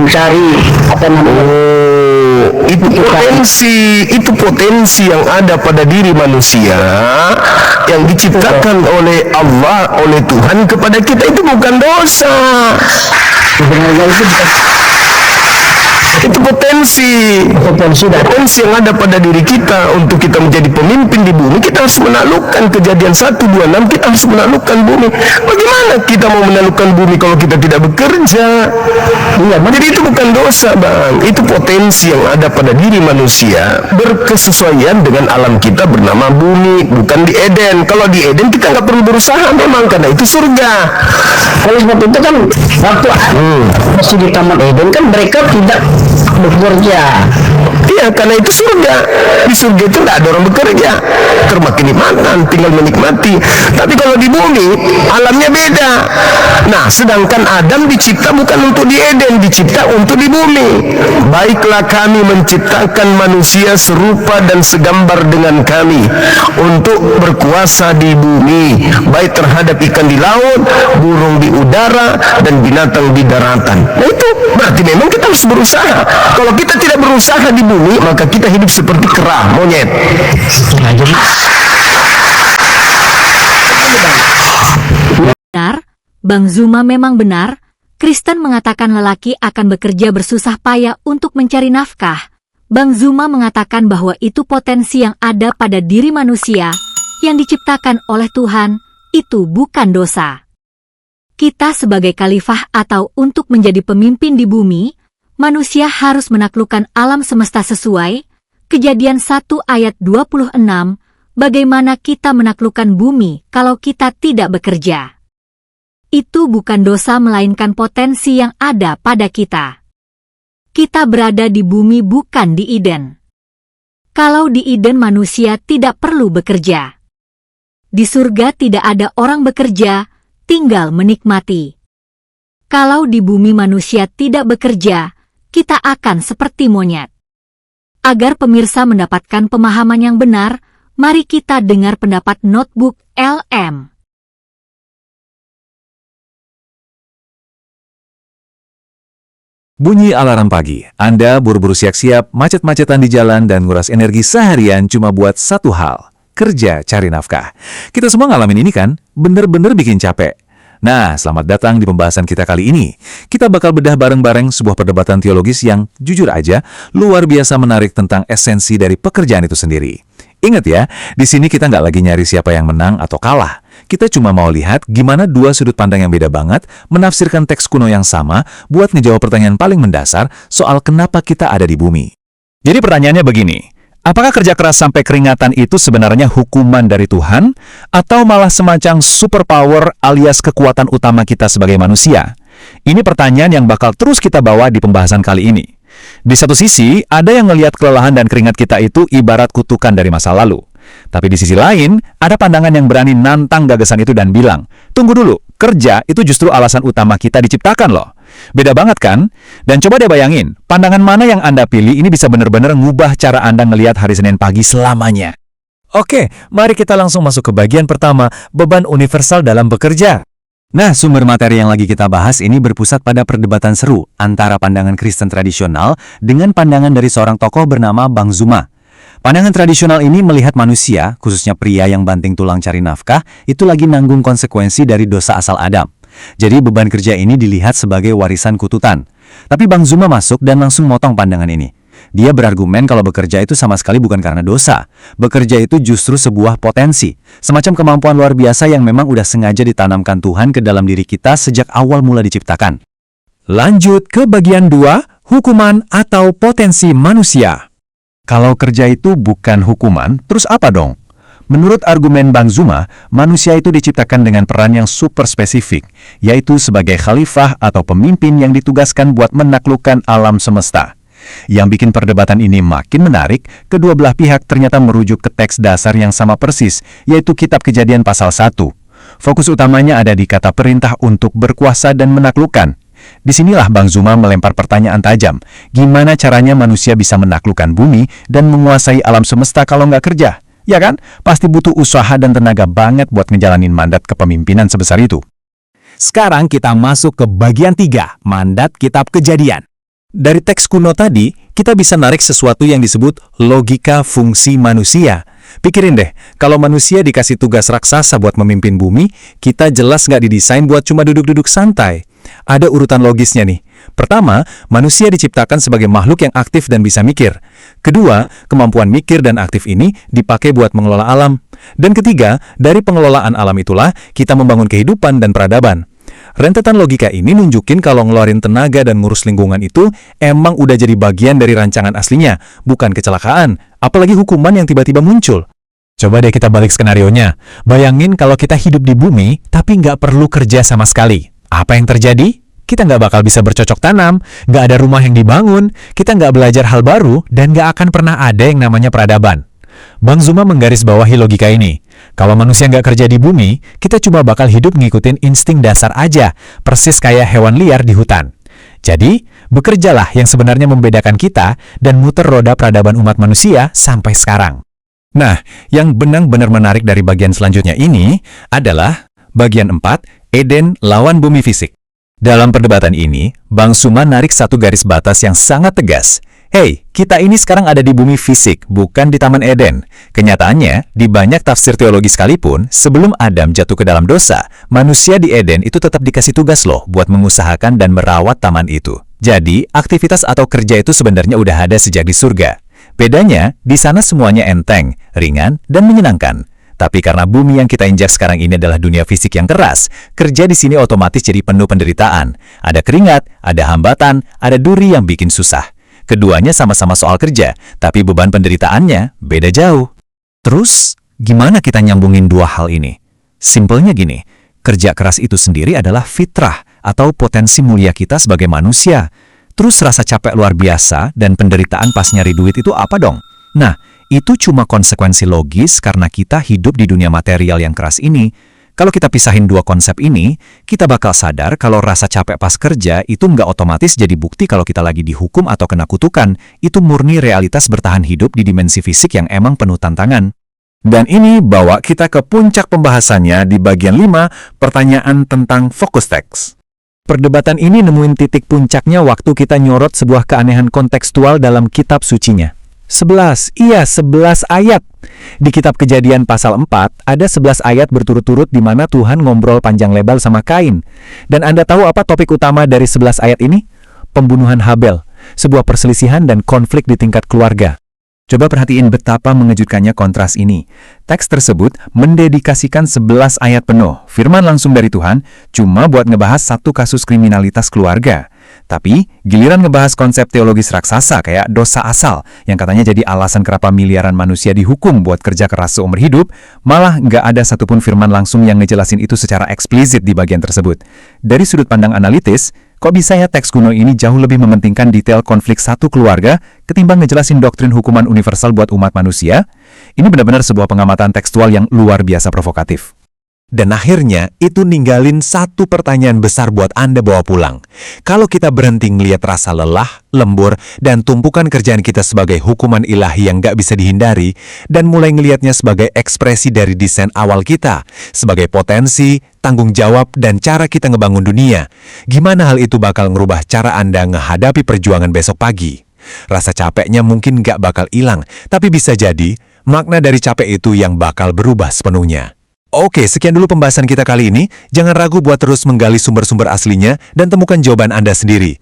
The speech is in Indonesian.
mencari apa namanya. Itu potensi yang ada pada diri manusia yang diciptakan oleh Allah, oleh Tuhan kepada kita, itu bukan dosa. Sebenarnya itu bukan Itu potensi yang ada pada diri kita. Untuk kita menjadi pemimpin di bumi, kita harus menaklukkan Kejadian 1:26, kita harus menaklukkan bumi. Bagaimana kita mau menaklukkan bumi kalau kita tidak bekerja? Jadi itu bukan dosa, Bang. Itu potensi yang ada pada diri manusia, berkesesuaian dengan alam kita bernama bumi, bukan di Eden. Kalau di Eden kita nggak perlu berusaha memang, karena itu surga. oleh sebab itu kan waktu masih di Taman Eden kan mereka tidak bekerja. Iya, karena itu surga. Di surga itu tidak ada orang bekerja, terma kenikmatan, tinggal menikmati. Tapi kalau di bumi, alamnya beda. Nah, sedangkan Adam dicipta bukan untuk di Eden, dicipta untuk di bumi. Baiklah kami menciptakan manusia serupa dan segambar dengan kami, untuk berkuasa di bumi, baik terhadap ikan di laut, burung di udara, dan binatang di daratan. Nah, itu berarti memang kita harus berusaha. Kalau kita tidak berusaha di bumi, maka kita hidup seperti kera, monyet. Benar, Bang Zuma memang benar. Kristen mengatakan lelaki akan bekerja bersusah payah untuk mencari nafkah. Bang Zuma mengatakan bahwa itu potensi yang ada pada diri manusia yang diciptakan oleh Tuhan, itu bukan dosa. Kita sebagai khalifah atau untuk menjadi pemimpin di bumi, manusia harus menaklukkan alam semesta sesuai Kejadian 1 ayat 26, bagaimana kita menaklukkan bumi kalau kita tidak bekerja. Itu bukan dosa melainkan potensi yang ada pada kita. Kita berada di bumi bukan di Eden. Kalau di Eden manusia tidak perlu bekerja. Di surga tidak ada orang bekerja, tinggal menikmati. Kalau di bumi manusia tidak bekerja, kita akan seperti monyet. Agar pemirsa mendapatkan pemahaman yang benar, mari kita dengar pendapat Notebook LM. Bunyi alarm pagi. Anda buru-buru siap-siap, macet-macetan di jalan dan nguras energi seharian cuma buat satu hal, kerja cari nafkah. Kita semua ngalamin ini kan? Bener-bener bikin capek. Nah, selamat datang di pembahasan kita kali ini. Kita bakal bedah bareng-bareng sebuah perdebatan teologis yang, jujur aja, luar biasa menarik tentang esensi dari pekerjaan itu sendiri. Ingat ya, di sini kita nggak lagi nyari siapa yang menang atau kalah. Kita cuma mau lihat gimana dua sudut pandang yang beda banget menafsirkan teks kuno yang sama buat ngejawab pertanyaan paling mendasar soal kenapa kita ada di bumi. Jadi pertanyaannya begini. Apakah kerja keras sampai keringatan itu sebenarnya hukuman dari Tuhan, atau malah semacam superpower alias kekuatan utama kita sebagai manusia? Ini pertanyaan yang bakal terus kita bawa di pembahasan kali ini. Di satu sisi, ada yang ngelihat kelelahan dan keringat kita itu ibarat kutukan dari masa lalu. Tapi di sisi lain, ada pandangan yang berani nantang gagasan itu dan bilang, tunggu dulu, kerja itu justru alasan utama kita diciptakan loh. Beda banget kan? Dan coba deh bayangin, pandangan mana yang Anda pilih ini bisa benar-benar ngubah cara Anda ngelihat hari Senin pagi selamanya. Oke, mari kita langsung masuk ke bagian pertama, beban universal dalam bekerja. Nah, sumber materi yang lagi kita bahas ini berpusat pada perdebatan seru antara pandangan Kristen tradisional dengan pandangan dari seorang tokoh bernama Bang Zuma. Pandangan tradisional ini melihat manusia, khususnya pria yang banting tulang cari nafkah, itu lagi nanggung konsekuensi dari dosa asal Adam. Jadi beban kerja ini dilihat sebagai warisan kututan. Tapi Bang Zuma masuk dan langsung motong pandangan ini. Dia berargumen kalau bekerja itu sama sekali bukan karena dosa. Bekerja itu justru sebuah potensi, semacam kemampuan luar biasa yang memang udah sengaja ditanamkan Tuhan ke dalam diri kita sejak awal mula diciptakan. Lanjut ke bagian 2, hukuman atau potensi manusia. Kalau kerja itu bukan hukuman, terus apa dong? Menurut argumen Bang Zuma, manusia itu diciptakan dengan peran yang super spesifik, yaitu sebagai khalifah atau pemimpin yang ditugaskan buat menaklukkan alam semesta. Yang bikin perdebatan ini makin menarik, kedua belah pihak ternyata merujuk ke teks dasar yang sama persis, yaitu Kitab Kejadian pasal 1. Fokus utamanya ada di kata perintah untuk berkuasa dan menaklukkan. Disinilah Bang Zuma melempar pertanyaan tajam, gimana caranya manusia bisa menaklukkan bumi dan menguasai alam semesta kalau nggak kerja? Ya kan? Pasti butuh usaha dan tenaga banget buat ngejalanin mandat kepemimpinan sebesar itu. Sekarang kita masuk ke bagian 3, mandat Kitab Kejadian. Dari teks kuno tadi, kita bisa narik sesuatu yang disebut logika fungsi manusia. Pikirin deh, kalau manusia dikasih tugas raksasa buat memimpin bumi, kita jelas nggak didesain buat cuma duduk-duduk santai. Ada urutan logisnya nih. Pertama, manusia diciptakan sebagai makhluk yang aktif dan bisa mikir. Kedua, kemampuan mikir dan aktif ini dipakai buat mengelola alam. Dan ketiga, dari pengelolaan alam itulah kita membangun kehidupan dan peradaban. Rentetan logika ini nunjukin kalau ngeluarin tenaga dan ngurus lingkungan itu emang udah jadi bagian dari rancangan aslinya, bukan kecelakaan, apalagi hukuman yang tiba-tiba muncul. Coba deh kita balik skenarionya. Bayangin kalau kita hidup di bumi, tapi nggak perlu kerja sama sekali. Apa yang terjadi? Kita nggak bakal bisa bercocok tanam, nggak ada rumah yang dibangun, kita nggak belajar hal baru, dan nggak akan pernah ada yang namanya peradaban. Bang Zuma menggarisbawahi logika ini. Kalau manusia nggak kerja di bumi, kita cuma bakal hidup ngikutin insting dasar aja, persis kayak hewan liar di hutan. Jadi, bekerjalah yang sebenarnya membedakan kita dan muter roda peradaban umat manusia sampai sekarang. Nah, yang benar-benar menarik dari bagian selanjutnya ini adalah bagian 4, Eden lawan bumi fisik. Dalam perdebatan ini, Bang Zuma narik satu garis batas yang sangat tegas. Hey, kita ini sekarang ada di bumi fisik, bukan di Taman Eden. Kenyataannya, di banyak tafsir teologi sekalipun, sebelum Adam jatuh ke dalam dosa, manusia di Eden itu tetap dikasih tugas loh buat mengusahakan dan merawat taman itu. Jadi, aktivitas atau kerja itu sebenarnya udah ada sejak di surga. Bedanya, di sana semuanya enteng, ringan, dan menyenangkan. Tapi karena bumi yang kita injak sekarang ini adalah dunia fisik yang keras, kerja di sini otomatis jadi penuh penderitaan. Ada keringat, ada hambatan, ada duri yang bikin susah. Keduanya sama-sama soal kerja, tapi beban penderitaannya beda jauh. Terus, gimana kita nyambungin dua hal ini? Simpelnya gini, kerja keras itu sendiri adalah fitrah atau potensi mulia kita sebagai manusia. Terus rasa capek luar biasa dan penderitaan pas nyari duit itu apa dong? Nah, itu cuma konsekuensi logis karena kita hidup di dunia material yang keras ini. Kalau kita pisahin dua konsep ini, kita bakal sadar kalau rasa capek pas kerja itu nggak otomatis jadi bukti kalau kita lagi dihukum atau kena kutukan. Itu murni realitas bertahan hidup di dimensi fisik yang emang penuh tantangan. Dan ini bawa kita ke puncak pembahasannya di bagian 5, pertanyaan tentang fokus teks. Perdebatan ini nemuin titik puncaknya waktu kita nyorot sebuah keanehan kontekstual dalam kitab sucinya. 11 ayat. Di kitab Kejadian pasal 4, ada 11 ayat berturut-turut di mana Tuhan ngobrol panjang lebar sama Kain. Dan Anda tahu apa topik utama dari 11 ayat ini? Pembunuhan Habel, sebuah perselisihan dan konflik di tingkat keluarga. Coba perhatiin betapa mengejutkannya kontras ini. Teks tersebut mendedikasikan 11 ayat penuh, firman langsung dari Tuhan, cuma buat ngebahas satu kasus kriminalitas keluarga. Tapi, giliran ngebahas konsep teologis raksasa kayak dosa asal, yang katanya jadi alasan kenapa miliaran manusia dihukum buat kerja keras seumur hidup, malah nggak ada satupun firman langsung yang ngejelasin itu secara eksplisit di bagian tersebut. Dari sudut pandang analitis, kok bisa ya teks kuno ini jauh lebih mementingkan detail konflik satu keluarga ketimbang ngejelasin doktrin hukuman universal buat umat manusia? Ini benar-benar sebuah pengamatan tekstual yang luar biasa provokatif. Dan akhirnya, itu ninggalin satu pertanyaan besar buat Anda bawa pulang. Kalau kita berhenti ngelihat rasa lelah, lembur, dan tumpukan kerjaan kita sebagai hukuman ilahi yang gak bisa dihindari, dan mulai ngelihatnya sebagai ekspresi dari desain awal kita, sebagai potensi, tanggung jawab, dan cara kita ngebangun dunia, gimana hal itu bakal ngerubah cara Anda ngehadapi perjuangan besok pagi? Rasa capeknya mungkin gak bakal hilang, tapi bisa jadi, makna dari capek itu yang bakal berubah sepenuhnya. Oke, sekian dulu pembahasan kita kali ini. Jangan ragu buat terus menggali sumber-sumber aslinya dan temukan jawaban Anda sendiri.